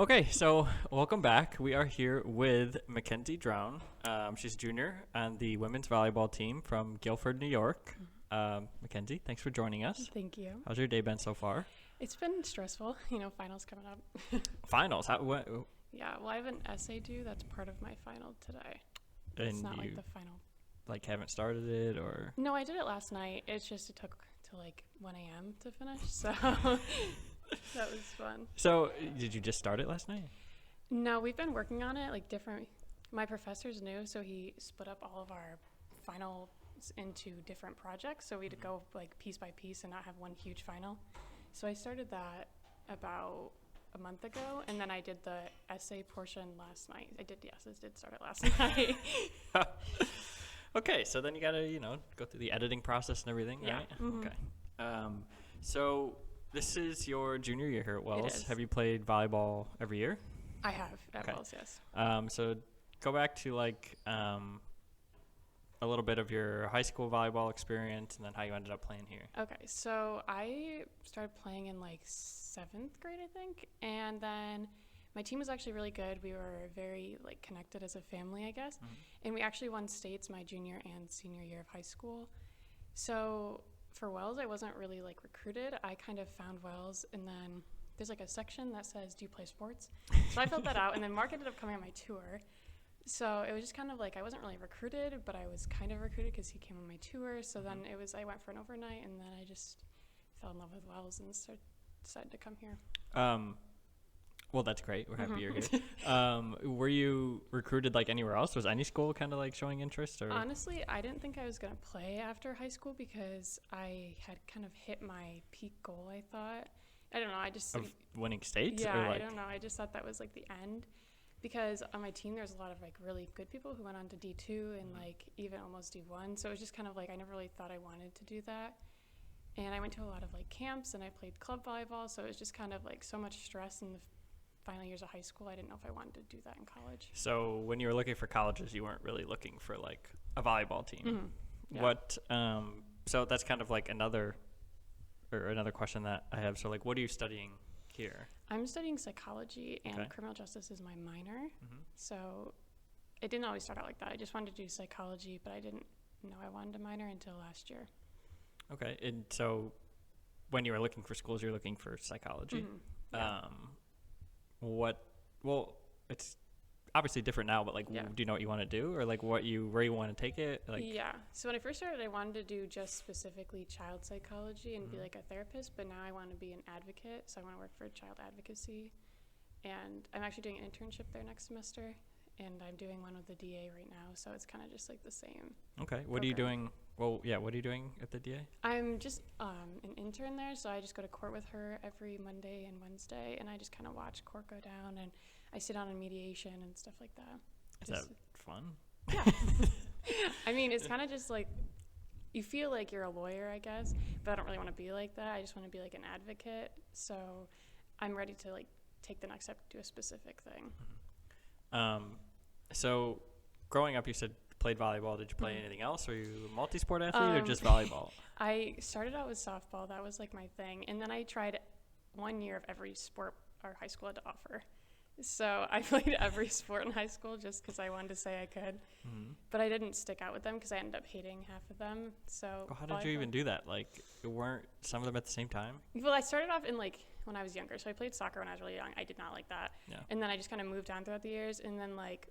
Okay, so welcome back. We are here with Makenzie Drown. She's a junior on the women's volleyball team from Guilford, New York. Makenzie, thanks for joining us. Thank you. How's your day been so far? It's been stressful. Finals coming up. Finals? What? Yeah, well, I have an essay due. That's part of my final today. It's And not you like the final. haven't started it or? No, I did it last night. It took till like 1 a.m. to finish, so that was fun. So did you just start it last night? No, we've been working on it, my professor's new, so he split up all of our finals into different projects, so we'd go like piece by piece and not have one huge final. So I started that about a month ago, and then I did the essay portion last night. I did start it last night. Okay, so then you gotta, go through the editing process and everything, Yeah. right? Mm-hmm. Okay. So this is your junior year here at Wells. is. Have you played volleyball every year? I have at Okay. Wells, yes. So go back to a little bit of your high school volleyball experience and then how you ended up playing here. Okay, so I started playing in like 7th grade, I think, and then my team was actually really good. We were very connected as a family, I guess, and we actually won states my junior and senior year of high school. So for Wells, I wasn't really recruited. I kind of found Wells, and then there's a section that says, "Do you play sports?" So I filled that out, and then Mark ended up coming on my tour. So it was just kind of I wasn't really recruited, but I was kind of recruited because he came on my tour. So then I went for an overnight, and then I just fell in love with Wells and decided to come here. Well, that's great. We're happy you're here. Were you recruited anywhere else? Was any school kind of showing interest? Or? Honestly, I didn't think I was going to play after high school because I had kind of hit my peak goal, I thought. I don't know. I just... Of winning states? Yeah, or I don't know. I just thought that was the end. Because on my team, there's a lot of really good people who went on to D2 and even almost D1. So it was just kind of I never really thought I wanted to do that. And I went to a lot of camps and I played club volleyball. So it was just kind of so much stress in the final years of high school. I didn't know if I wanted to do that in college. So when you were looking for colleges, you weren't really looking for a volleyball team. Mm-hmm. Yeah. What? So that's kind of another question that I have. So what are you studying here? I'm studying psychology, and Okay. criminal justice is my minor. Mm-hmm. So it didn't always start out like that. I just wanted to do psychology, but I didn't know I wanted a minor until last year. Okay. And so when you were looking for schools, you're looking for psychology. Mm-hmm. Yeah. Well, it's obviously different now, but Yeah. do you know what you want to do, or where you want to take it? Yeah. So when I first started, I wanted to do just specifically child psychology and be a therapist, but now I want to be an advocate. So I want to work for child advocacy, and I'm actually doing an internship there next semester, and I'm doing one with the DA right now. So it's kind of just the same. Okay. What are you doing? Well, yeah. What are you doing at the DA? I'm just an intern there, so I just go to court with her every Monday and Wednesday, and I just kind of watch court go down, and I sit on in mediation and stuff like that. Is that fun? Yeah. I mean, it's kind of just you feel like you're a lawyer, I guess, but I don't really want to be like that. I just want to be an advocate. So I'm ready to take the next step to do a specific thing. So growing up, you said played volleyball. Did you play anything else? Were you a multi-sport athlete or just volleyball? I started out with softball. That was my thing. And then I tried 1 year of every sport our high school had to offer. So I played every sport in high school just because I wanted to say I could. Mm-hmm. But I didn't stick out with them because I ended up hating half of them. So how did you even do that? Weren't some of them at the same time? Well, I started off in when I was younger. So I played soccer when I was really young. I did not like that. Yeah. And then I just kind of moved on throughout the years. And then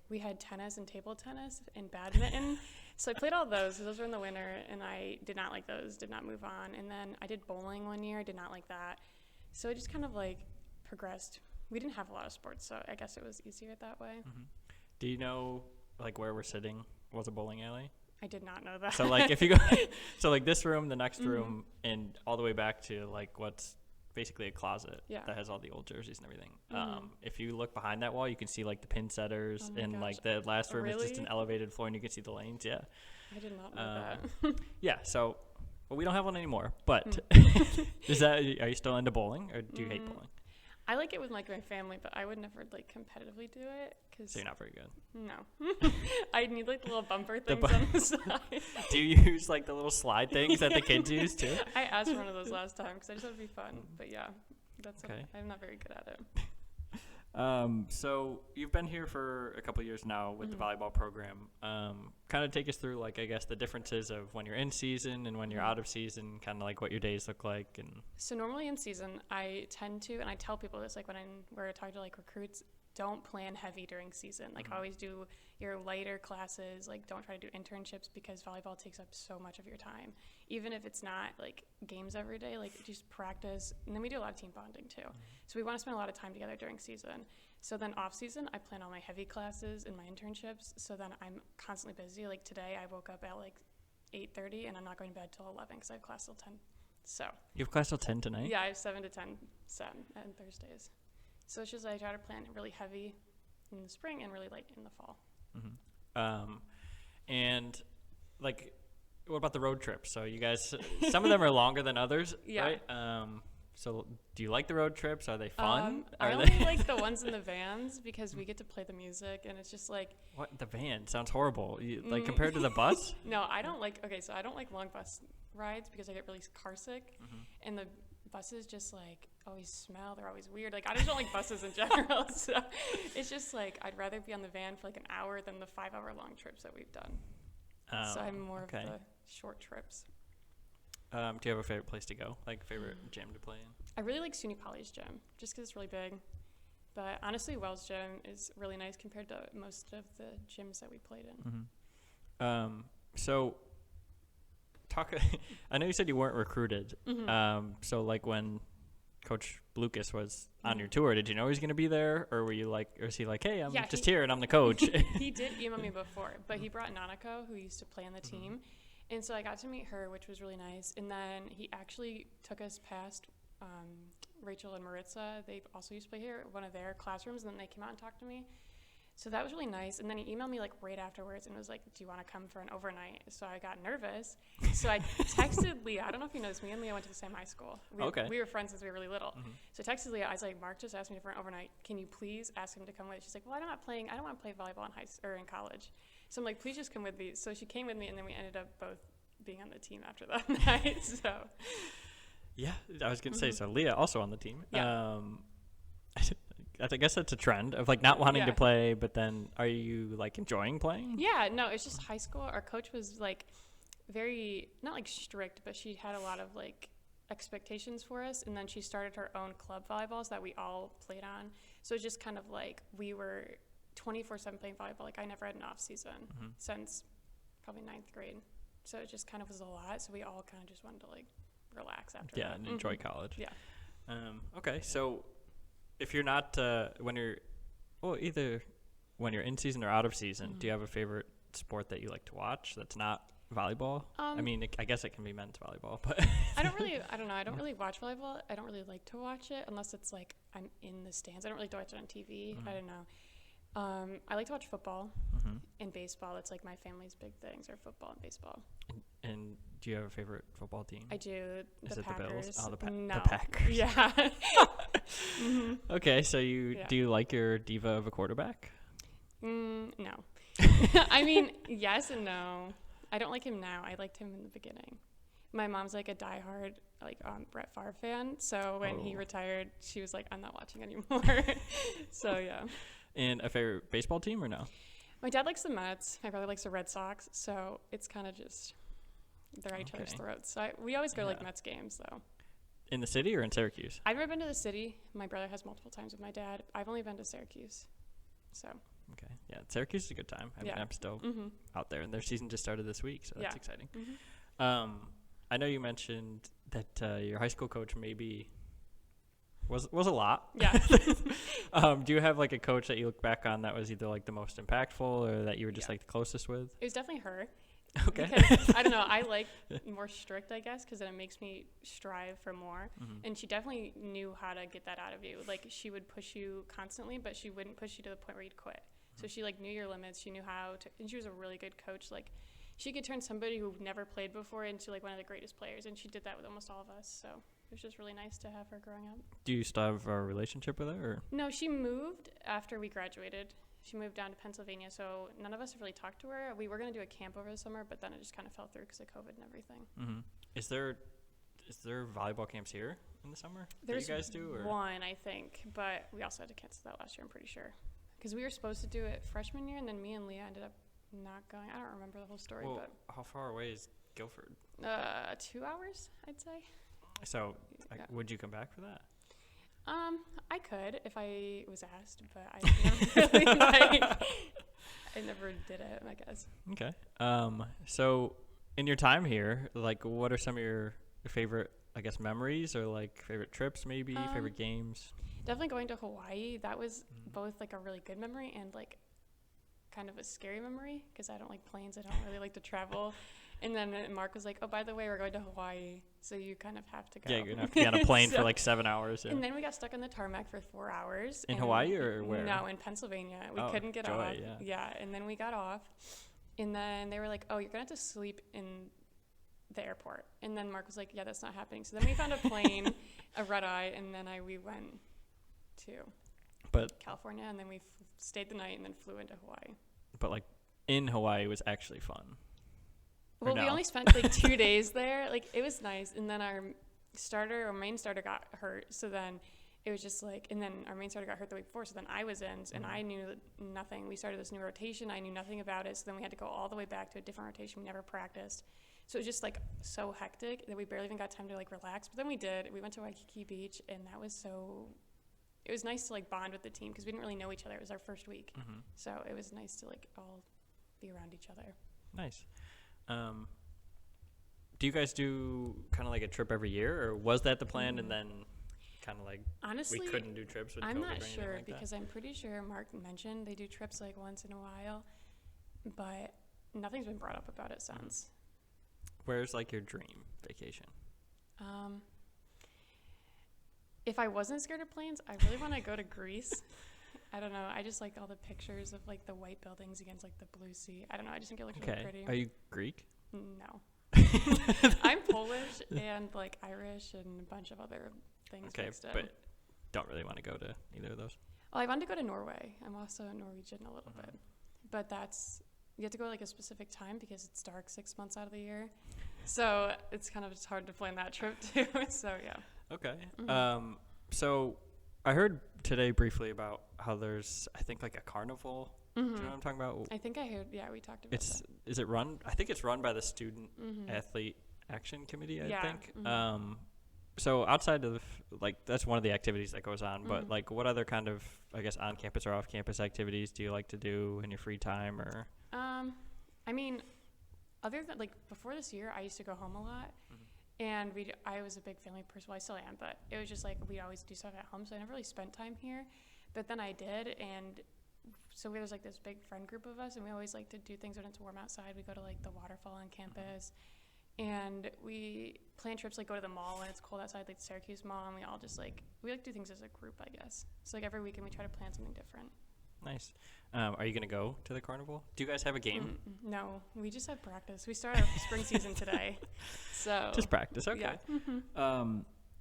we had tennis and table tennis and badminton. So I played all those. Those were in the winter. And I did not like those, did not move on. And then I did bowling 1 year. Did not like that. So it just kind of progressed. We didn't have a lot of sports, so I guess it was easier that way. Mm-hmm. Do you know where we're sitting was a bowling alley? I did not know that. So if you go, so this room, the next room, and all the way back to what's basically a closet that has all the old jerseys and everything. Mm-hmm. If you look behind that wall, you can see the pin setters, and the last room is just an elevated floor, and you can see the lanes. Yeah. I did not know that. Yeah. So, we don't have one anymore. But are you still into bowling, or do you hate bowling? I like it with my family, but I would never competitively do it. So you're not very good? No. I need the little bumper things on the side. Do you use the little slide things that the kids use too? I asked for one of those last time because I just thought it'd be fun. But yeah, that's okay. I'm not very good at it. So you've been here for a couple years now with the volleyball program. Kind of take us through, like, I guess the differences of when you're in season and when you're out of season, kind of like what your days look like. And So normally in season, I tend to, and I tell people this, like when we're talking to like recruits, don't plan heavy during season. Like always do your lighter classes. Like don't try to do internships because volleyball takes up so much of your time. Even if it's not like games every day, like just practice. And then we do a lot of team bonding too. So we want to spend a lot of time together during season. So then off season, I plan all my heavy classes and my internships. So then I'm constantly busy. Like today I woke up at like 8:30 and I'm not going to bed till 11 because I have class till 10. So you have class till 10 tonight? yeah, I have 7 to 10 on Thursdays. So it's just I try to plan really heavy in the spring and really light in the fall. And like, what about the road trips? So you guys, some of them are longer than others, right? So do you like the road trips? Are they fun? I only like the ones in the vans because we get to play the music and it's just like... What? The van? Sounds horrible. Like compared to the bus? No, I don't like... Okay, so I don't like long bus rides because I get really car sick. And the buses just like always smell. They're always weird. Like I just don't like buses in general. So it's just like I'd rather be on the van for like an hour than the 5-hour long trips that we've done. So I'm more of the short trips. Do you have a favorite place to go? Like favorite gym to play in? I really like SUNY Poly's gym just because it's really big. But honestly, Wells gym is really nice compared to most of the gyms that we played in. So I know you said you weren't recruited. So like when Coach Lucas was on your tour, did you know he was going to be there, or were you like, or was he like, hey, I'm just here and I'm the coach? He did email me before, but he brought Nanako, who used to play on the team, and so I got to meet her, which was really nice. And then he actually took us past Rachel and Maritza. They also used to play here, one of their classrooms, and then they came out and talked to me. So that was really nice. And then he emailed me like right afterwards and was like, do you want to come for an overnight? So I got nervous. So I texted Leah. I don't know if you know this. Me and Leah went to the same high school. We were friends since we were really little. So I texted Leah. I was like, Mark just asked me for an overnight. Can you please ask him to come with? She's like, well, I don't want to play volleyball in college. So I'm like, please just come with me. So she came with me, and then we ended up both being on the team after that night. So yeah, I was going to say, so Leah also on the team. Yeah. I guess that's a trend of like not wanting to play, but then are you like enjoying playing? Yeah, no, it's just high school. Our coach was like very, not like strict, but she had a lot of like expectations for us. And then she started her own club volleyballs that we all played on. So it's just kind of like we were 24/7 playing volleyball. Like I never had an off season since probably 9th grade. So it just kind of was a lot. So we all kind of just wanted to like relax after that. Yeah, and enjoy college. Yeah. Okay, so if you're not either when you're in season or out of season, do you have a favorite sport that you like to watch that's not volleyball? I mean, I guess it can be men's volleyball, but I don't really watch volleyball. I don't really like to watch it unless it's like I'm in the stands. I don't really watch it on TV. I don't know. I like to watch football and baseball. That's like my family's big things are football and baseball. And do you have a favorite football team? I do. Is it Packers. the Bills? Oh, No. the Packers. Yeah. Okay, so do you like your diva of a quarterback? No. I mean, yes and no. I don't like him now. I liked him in the beginning. My mom's like a diehard Brett Favre fan, so when he retired, she was like, I'm not watching anymore. So yeah. And a favorite baseball team or no? My dad likes the Mets. My brother likes the Red Sox, so it's kind of just they're at each other's throats. So we always go to like Mets games though. In the city or in Syracuse? I've never been to the city. My brother has multiple times with my dad. I've only been to Syracuse. So. Okay. Yeah, Syracuse is a good time. I mean, I'm still out there, and their season just started this week, so that's exciting. I know you mentioned that your high school coach maybe was a lot. Yeah. Do you have like a coach that you look back on that was either like the most impactful or that you were just like the closest with? It was definitely her. Okay. Because, I don't know, I like more strict, I guess, because then it makes me strive for more. And she definitely knew how to get that out of you. Like, she would push you constantly, but she wouldn't push you to the point where you'd quit. So she, like, knew your limits. She knew how to, and she was a really good coach. Like, she could turn somebody who never played before into, like, one of the greatest players. And she did that with almost all of us. So it was just really nice to have her growing up. Do you still have a relationship with her? Or? No, she moved after we graduated. She moved down to Pennsylvania, so none of us have really talked to her. We were going to do a camp over the summer, but then it just kind of fell through because of COVID and everything. Is there volleyball camps here? in the summer? There's you guys do? Or? one, I think, but we also had to cancel that last year, I'm pretty sure. Because we were supposed to do it freshman year, and then me and Leah ended up not going. I don't remember the whole story, but how far away is Guilford? 2 hours, I'd say. So, would you come back for that? I could if I was asked, but I never really I never did it, I guess. Okay. So in your time here, like, what are some of your favorite, I guess, memories or like favorite trips, maybe favorite games? Definitely going to Hawaii. That was both like a really good memory and like kind of a scary memory because I don't like planes. I don't really like to travel. And then Mark was like, oh, by the way, we're going to Hawaii, so you kind of have to go. Yeah, you're going to have to be on a plane for like 7 hours. Yeah. And then we got stuck on the tarmac for 4 hours. In Hawaii or where? No, in Pennsylvania. We couldn't get off. Yeah, and then we got off. And then they were like, oh, you're going to have to sleep in the airport. And then Mark was like, yeah, that's not happening. So then we found a plane, a red-eye, and then we went to California, and then we stayed the night and then flew into Hawaii. But like in Hawaii was actually fun. Well, we only spent like 2 days there. Like, it was nice. And then our main starter got hurt. So then it was just like, and then our main starter got hurt the week before. So then I was in, and I knew nothing. We started this new rotation. I knew nothing about it. So then we had to go all the way back to a different rotation. We never practiced. So it was just like so hectic that we barely even got time to like relax. But then we did. We went to Waikiki Beach, and that was it was nice to like bond with the team because we didn't really know each other. It was our first week. So it was nice to like all be around each other. Nice. Do you guys do kind of like a trip every year, or was that the plan and then kind of like honestly we couldn't do trips with I'm COVID not or sure like because I'm pretty sure Mark mentioned they do trips like once in a while, but nothing's been brought up about it since. Where's like your dream vacation? If I wasn't scared of planes, I really want to go to Greece. I don't know. I just like all the pictures of like the white buildings against like the blue sea. I don't know. I just think it looks really pretty. Are you Greek? No. I'm Polish and like Irish and a bunch of other things mixed in. But don't really want to go to either of those. Well, I wanted to go to Norway. I'm also Norwegian a little bit. But you have to go like a specific time because it's dark 6 months out of the year. So it's kind of just hard to plan that trip too. So yeah. Okay. So I heard today briefly about how there's, I think, like a carnival. Do you know what I'm talking about? I think I heard, we talked about that. Is it run? I think it's run by the Student Athlete Action Committee, I think. So outside of, like, that's one of the activities that goes on, but, like, what other kind of, I guess, on-campus or off-campus activities do you like to do in your free time? Or I mean, other than, like, before this year, I used to go home a lot. And I was a big family person. Well, I still am, but it was just like we always do stuff at home, so I never really spent time here. But then I did, and so there's like this big friend group of us, and we always like to do things when it's warm outside. We go to like the waterfall on campus, and we plan trips like go to the mall when it's cold outside, like the Syracuse Mall, and we all just like we like to do things as a group, I guess. So like every weekend we try to plan something different. Nice. Are you gonna go to the carnival? Do you guys have a game? No, we just have practice. We start our spring season today, so just practice. Okay. Yeah.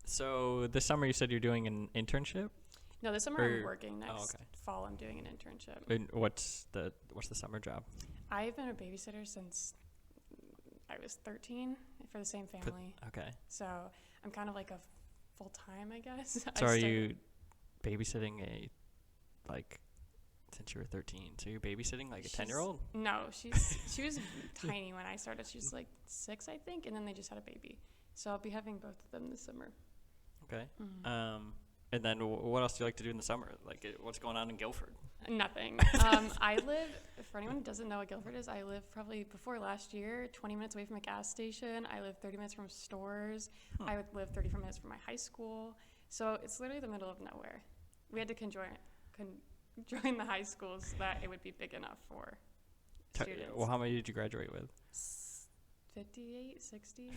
So this summer you said you're doing an internship? No, this summer I'm working. Next fall I'm doing an internship. And what's the summer job? I've been a babysitter since I was 13 for the same family. Okay. So I'm kind of like a full time, I guess. So are you babysitting since you were 13? So you're babysitting like a 10-year-old? No, she was tiny when I started. She was like 6, I think, and then they just had a baby. So I'll be having both of them this summer. Okay. And then what else do you like to do in the summer? Like, what's going on in Guilford? Nothing. I live, for anyone who doesn't know what Guilford is, I live probably before last year 20 minutes away from a gas station. I live 30 minutes from stores. I would live 34 minutes from my high school. So it's literally the middle of nowhere. We had to join the high schools so that it would be big enough for students. Well, how many did you graduate with? 58, 60.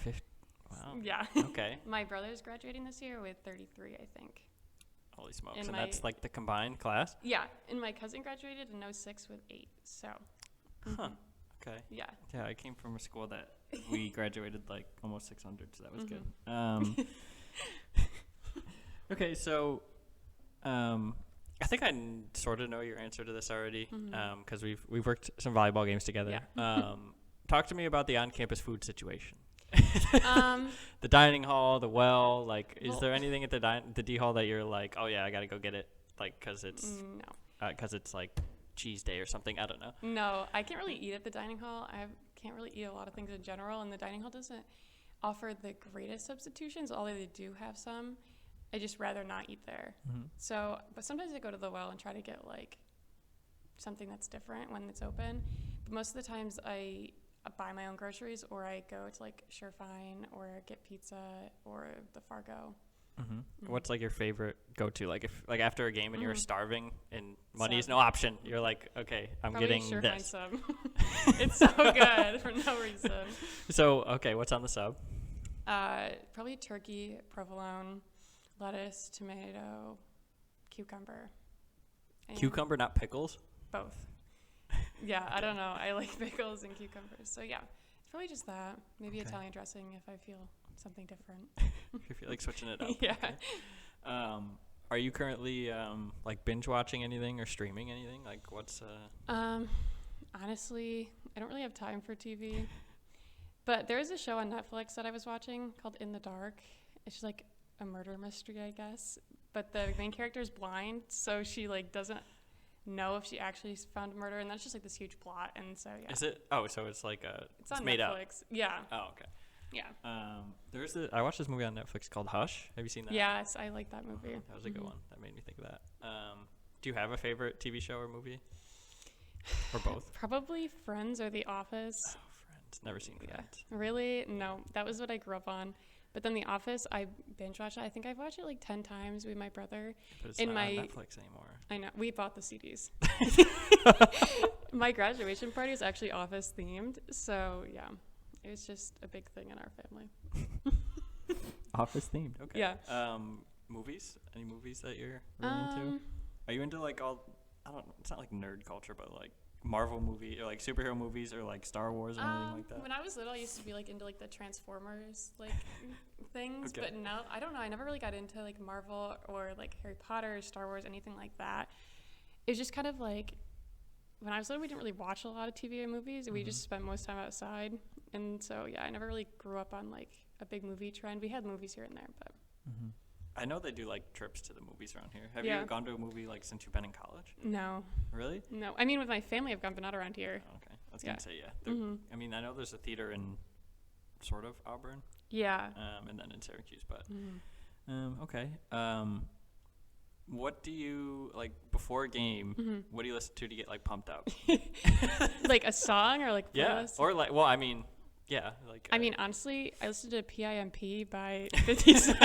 Wow. Yeah. Okay. My brother's graduating this year with 33, I think. Holy smokes. And that's like the combined class? Yeah. And my cousin graduated in 06 with 8. So. Huh. Okay. Yeah. Yeah, I came from a school that we graduated like almost 600, so that was good. Okay, so I think I sort of know your answer to this already because we've worked some volleyball games together. Yeah. Talk to me about the on-campus food situation. The dining hall, the well, like, is there anything at the D hall that you're like, oh yeah, I gotta go get it, like, cause it's like cheese day or something? I don't know. No, I can't really eat at the dining hall. I can't really eat a lot of things in general, and the dining hall doesn't offer the greatest substitutions, although they do have some. I just rather not eat there. Mm-hmm. So, but sometimes I go to the well and try to get like something that's different when it's open. But most of the times I buy my own groceries, or I go to like Surefine or get pizza or the Fargo. Mm-hmm. Mm-hmm. What's like your favorite go-to? Like if like after a game and you're starving and money is no option, you're like, okay, I'm probably getting Surefine this. Sub. It's so good for no reason. So okay, what's on the sub? Probably turkey, provolone, lettuce, tomato, cucumber. Cucumber, not pickles? Both. Yeah, I don't know. I like pickles and cucumbers. So yeah, it's probably just that. Maybe Italian dressing if I feel something different. If you feel like switching it up. Yeah. Okay. Are you currently like binge watching anything or streaming anything? Like what's honestly, I don't really have time for TV. But there is a show on Netflix that I was watching called In the Dark. It's just like a murder mystery, I guess. But the main character is blind, so she like doesn't know if she actually found a murder, and that's just like this huge plot. And so yeah. Is it? Oh, so it's like it's on made Netflix. Up. Yeah. Oh, okay. Yeah. I watched this movie on Netflix called Hush. Have you seen that? Yes, I like that movie. That was a good one. That made me think of that. Do you have a favorite TV show or movie? Or both? Probably Friends or The Office. Oh, Friends. Never seen Friends. Really? No. That was what I grew up on. But then The Office, I binge watched it. I think I've watched it like 10 times with my brother. But it's not on Netflix anymore. I know. We bought the CDs. My graduation party is actually Office themed. So, yeah. It was just a big thing in our family. Office themed. Okay. Yeah. Movies? Any movies that you're really into? Are you into like all, I don't know, it's not like nerd culture, but like Marvel movie or like superhero movies or like Star Wars or anything like that? When I was little, I used to be like into like the Transformers like things, but now I don't know. I never really got into like Marvel or like Harry Potter or Star Wars, anything like that. It was just kind of like when I was little, we didn't really watch a lot of TV and movies. We just spent most time outside, and so yeah, I never really grew up on like a big movie trend. We had movies here and there, but. Mm-hmm. I know they do like trips to the movies around here. Have you gone to a movie like since you've been in college? No. Really? No. I mean, with my family, I've gone, but not around here. Oh, okay. I was going to say, yeah. I mean, I know there's a theater in sort of Auburn. Yeah. And then in Syracuse, but okay. What do you, like, before a game, what do you listen to get, like, pumped up? Like a song or, like, playlist? Yeah, or, like, well, I mean, yeah. Like. I mean, honestly, I listened to PIMP by 50 Cent.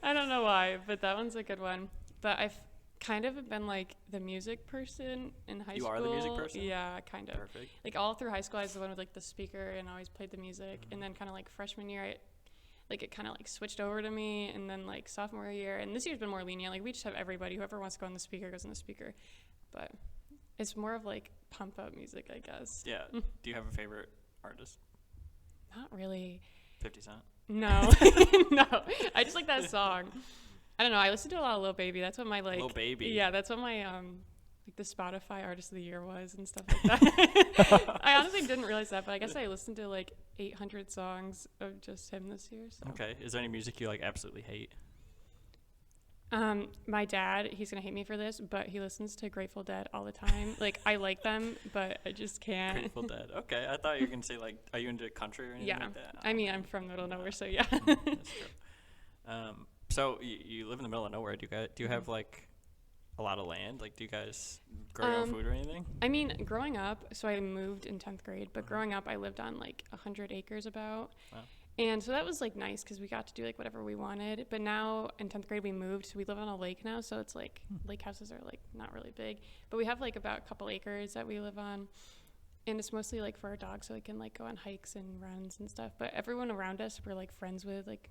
I don't know why, but that one's a good one. But I've kind of been, like, the music person in high school. You are the music person? Yeah, kind of. Perfect. Like, all through high school, I was the one with, like, the speaker and always played the music. And then kind of, like, freshman year, it kind of like switched over to me, and then like sophomore year, and this year's been more lenient. Like we just have everybody, whoever wants to go on the speaker goes on the speaker, but it's more of like pump up music, I guess. Yeah. Do you have a favorite artist? Not really. 50 Cent? No. No. I just like that song. I don't know. I listen to a lot of Lil Baby. That's what my like. Lil Baby. Yeah, that's what my like the Spotify Artist of the Year was and stuff like that. I honestly didn't realize that, but I guess I listened to like 800 songs of just him this year. So. Okay. Is there any music you like absolutely hate? My dad, he's gonna hate me for this, but he listens to Grateful Dead all the time. Like I like them, but I just can't. Grateful Dead. Okay, I thought you were gonna say like, are you into country or anything like that? I mean, I'm from middle of nowhere, so yeah. That's true. So you live in the middle of nowhere. Do you have like a lot of land? Like, do you guys grow your own food or anything? I mean, growing up, so I moved in 10th grade, but growing up, I lived on like 100 acres about. Wow. And so that was like nice because we got to do like whatever we wanted. But now in 10th grade, we moved, so we live on a lake now. So it's like lake houses are like not really big, but we have like about a couple acres that we live on. And it's mostly like for our dogs, so we can like go on hikes and runs and stuff. But everyone around us we're like friends with, like,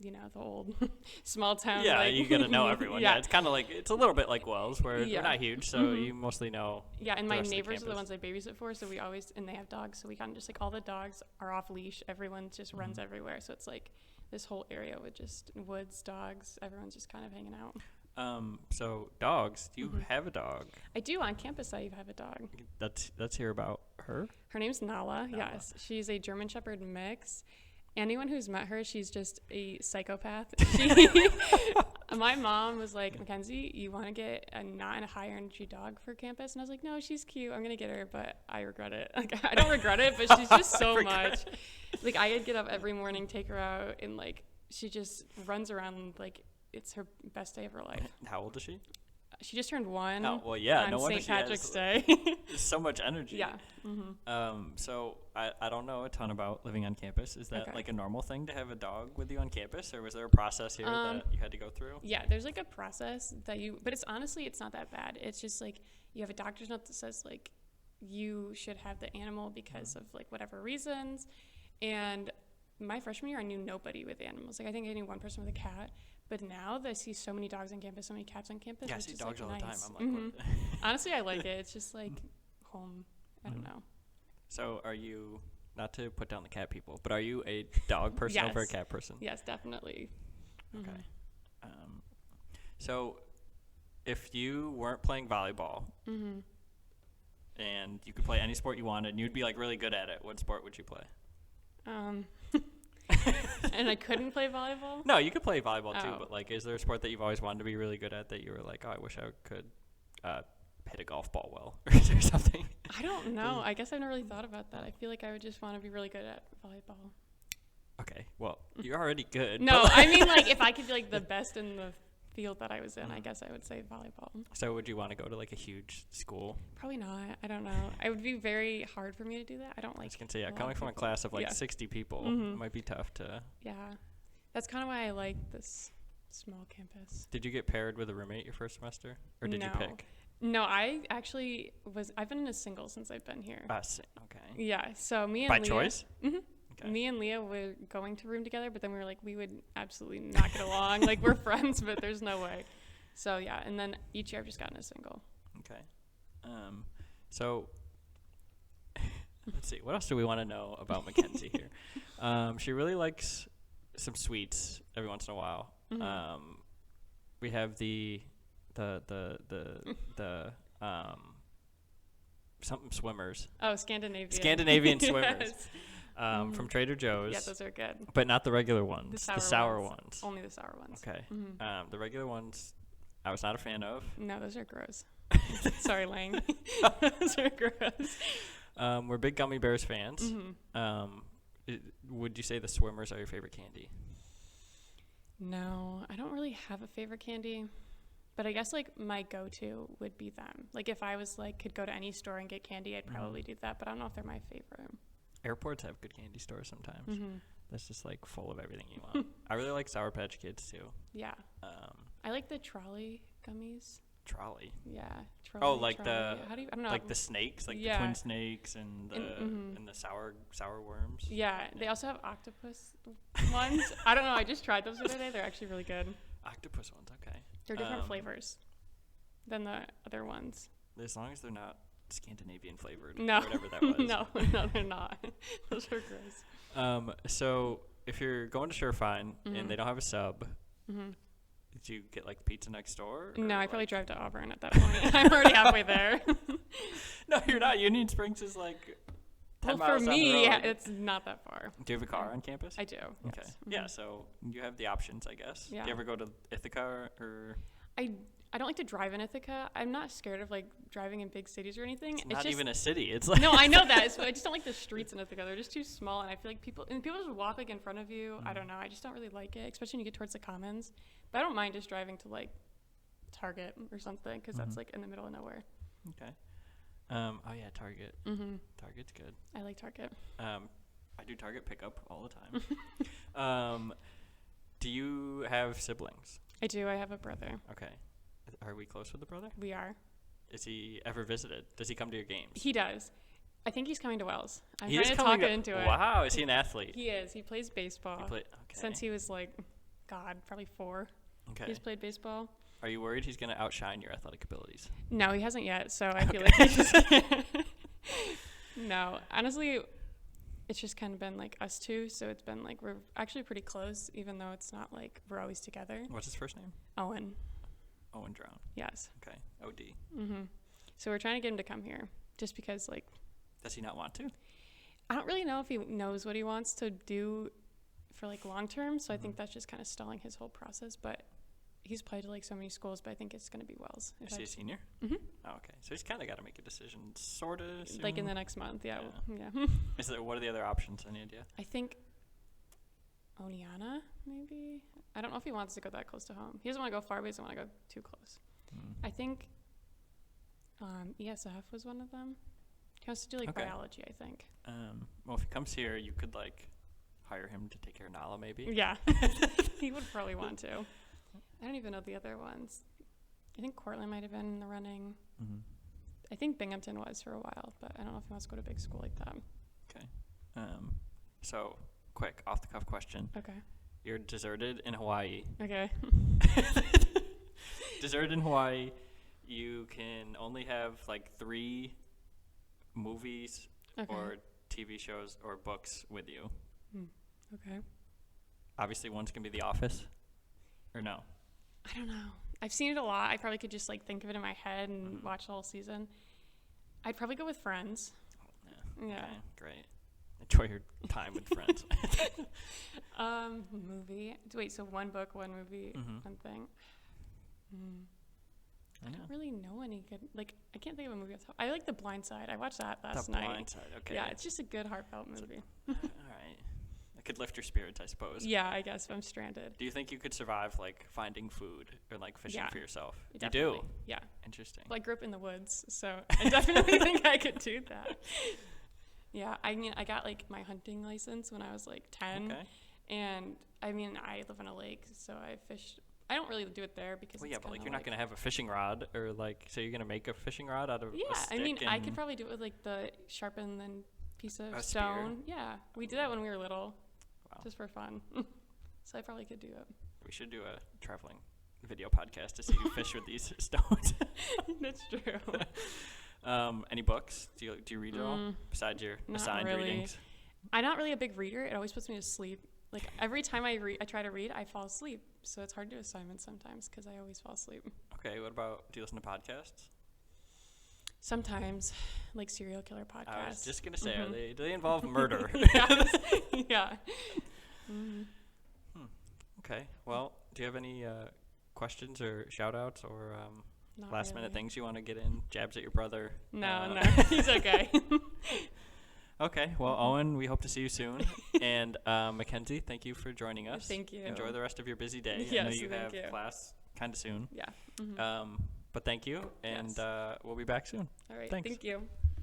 you know, the old small town. Yeah, like, you gotta know everyone. Yeah, it's kind of like, it's a little bit like Wells, where we're not huge, so you mostly know. Yeah, and my neighbors are the ones I babysit for, so we always, and they have dogs, so we kind of just like all the dogs are off leash. Everyone just runs everywhere, so it's like this whole area with just woods, dogs. Everyone's just kind of hanging out. So dogs. Do you have a dog? I do. On campus, I have a dog. Let's hear about her. Her name's Nala. Yes, she's a German Shepherd mix. Anyone who's met her, she's just a psychopath. My mom was like, Makenzie, you want to get a not a high energy dog for campus? And I was like, no, she's cute. I'm gonna get her, but I regret it. Like, I don't regret it, but she's just so much. Like, I would get up every morning, take her out, and like she just runs around like it's her best day of her life. How old is she? She just turned 1. Oh, well, yeah. On St. Patrick's Day. So much energy. Yeah. So I don't know a ton about living on campus. Is that like a normal thing to have a dog with you on campus, or was there a process here that you had to go through? Yeah, there's like a process that but it's honestly, it's not that bad. It's just like you have a doctor's note that says like you should have the animal because of like whatever reasons. And my freshman year, I knew nobody with animals. Like I think I knew one person with a cat. But now that I see so many dogs on campus, so many cats on campus. Yeah, I see dogs all the time. I'm like, what? Honestly, I like it. It's just like home. I don't know. So are you, not to put down the cat people, but are you a dog person over a cat person? Yes, definitely. Okay. So if you weren't playing volleyball and you could play any sport you wanted and you'd be like really good at it, what sport would you play? And I couldn't play volleyball? No, you could play volleyball too, but like, is there a sport that you've always wanted to be really good at that you were like, oh, I wish I could hit a golf ball well, or is there something? I don't know. I guess I've never really thought about that. I feel like I would just want to be really good at volleyball. Okay, well, you're already good. No, I mean, like, if I could be like the best in the field that I was in, I guess I would say volleyball. So would you want to go to like a huge school? Probably not. I don't know. It would be very hard for me to do that. I don't like. I was gonna say, yeah, coming from a class of like 60 people, it might be tough to. Yeah, that's kind of why I like this small campus. Did you get paired with a roommate your first semester, or did you pick? No, I actually was. I've been in a single since I've been here. Okay. Yeah, so me and by Leah, choice. Okay. Me and Leah were going to room together, but then we were like, we would absolutely not get along. Like, we're friends, but there's no way. So, yeah. And then each year I've just gotten a single. Okay. So, let's see. What else do we want to know about Makenzie here? She really likes some sweets every once in a while. We have the something swimmers. Oh, Scandinavian swimmers. Yes. From Trader Joe's. Yeah, those are good. But not the regular ones. The sour ones. Only the sour ones. Okay. The regular ones, I was not a fan of. No, those are gross. Sorry, Lang. Those are gross. We're big Gummy Bears fans. Would you say the swimmers are your favorite candy? No, I don't really have a favorite candy. But I guess, like, my go-to would be them. Like, if I was, like, could go to any store and get candy, I'd probably do that. But I don't know if they're my favorite. Airports have good candy stores sometimes. That's just like full of everything you want. I really like Sour Patch Kids too. Yeah. I like the trolley gummies. Trolley. Yeah. Trolley, oh, like trolley. How do you? I don't know. Like the snakes, like the twin snakes and the sour worms. Yeah. They also have octopus ones. I don't know. I just tried those the other day. They're actually really good. Octopus ones, okay. They're different flavors than the other ones. As long as they're not Scandinavian flavored. No. Or whatever that was. No, they're not. Those are gross. So if you're going to Surefine and they don't have a sub, did you get like pizza next door? No, I probably drive to Auburn at that point. I'm already halfway there. No, you're not. Union Springs is like 10 miles for down me, the road. it's not that far. Do you have a car on campus? I do. Okay. Yes. Yeah, so you have the options, I guess. Yeah. Do you ever go to Ithaca or? I don't like to drive in Ithaca. I'm not scared of like driving in big cities or anything. It's not just, even a city. It's like no, I know that. I just don't like the streets in Ithaca. They're just too small, and I feel like people just walk like in front of you. I don't know. I just don't really like it, especially when you get towards the Commons. But I don't mind just driving to like Target or something because that's like in the middle of nowhere. Okay. Oh yeah, Target. Target's good. I like Target. I do Target pickup all the time. Do you have siblings? I do. I have a brother. Okay. Are we close with the brother? We are. Is he ever visited? Does he come to your games? He does. I think he's coming to Wells. I'm he trying to talk it into it. Wow, is he an athlete? He is. He plays baseball. Okay. Since he was like, probably 4. Okay. He's played baseball. Are you worried he's going to outshine your athletic abilities? No, he hasn't yet. So I feel like he just No, honestly, it's just kind of been like us two. So it's been like we're actually pretty close, even though it's not like we're always together. What's his first name? Owen. Owen Drown. Yes. Okay. OD. So we're trying to get him to come here just because, like... Does he not want to? I don't really know if he knows what he wants to do for, like, long term. So I think that's just kind of stalling his whole process. But he's applied to, like, so many schools, but I think it's going to be Wells. Is he a senior? Oh, okay. So he's kind of got to make a decision, sort of. Like in the next month, yeah. What are the other options? Any idea? I think Oneonta, maybe. I don't know if he wants to go that close to home. He doesn't want to go far, but he doesn't want to go too close. I think ESF was one of them. He wants to do, like, biology, I think. Well, if he comes here, you could, like, hire him to take care of Nala, maybe. Yeah. He would probably want to. I don't even know the other ones. I think Cortland might have been in the running. I think Binghamton was for a while, but I don't know if he wants to go to a big school like that. Okay. So, quick, off-the-cuff question. Okay. You're deserted in Hawaii. Okay. Deserted in Hawaii. You can only have, like, 3 movies or TV shows or books with you. Okay. Obviously, one's going to be The Office. Or no? I don't know. I've seen it a lot. I probably could just, like, think of it in my head and watch the whole season. I'd probably go with Friends. Yeah. Okay, great. Enjoy your time with Friends. Movie. Wait, so one book, one movie, one thing. I don't really know any good. Like, I can't think of a movie. I like The Blind Side. I watched that last night. The Blind Side, okay. Yeah, it's just a good heartfelt movie. All right. It could lift your spirits, I suppose. Yeah, I guess if I'm stranded. Do you think you could survive, like, finding food or, like, fishing for yourself? Definitely. You do? Yeah. Interesting. Well, I grew up in the woods, so I definitely think I could do that. Yeah, I mean, I got, like, my hunting license when I was, like, 10. Okay. And, I mean, I live on a lake, so I fished. I don't really do it there because well, yeah, but, like, you're not going to have a fishing rod or, like, so you're going to make a fishing rod out of a stick? Yeah, I mean, I could probably do it with, like, the sharpened piece of stone. Spear? Yeah, we did that when we were little. Wow. Just for fun. So I probably could do it. We should do a traveling video podcast to see you fish with these stones. That's true. Any books? Do you read at all besides your assigned readings? I'm not really a big reader. It always puts me to sleep. Like, every time I try to read, I fall asleep. So it's hard to do assignments sometimes because I always fall asleep. Okay, what about, do you listen to podcasts? Sometimes, like serial killer podcasts. I was just going to say, do they involve murder? Yeah. Okay, well, do you have any questions or shout-outs or last-minute things you want to get in? Jabs at your brother? No, he's okay. Okay, well, Owen, we hope to see you soon. And Makenzie, thank you for joining us. Thank you. Enjoy the rest of your busy day. Yes, I know you have class kind of soon. Yeah. But thank you, and we'll be back soon. All right, thank you.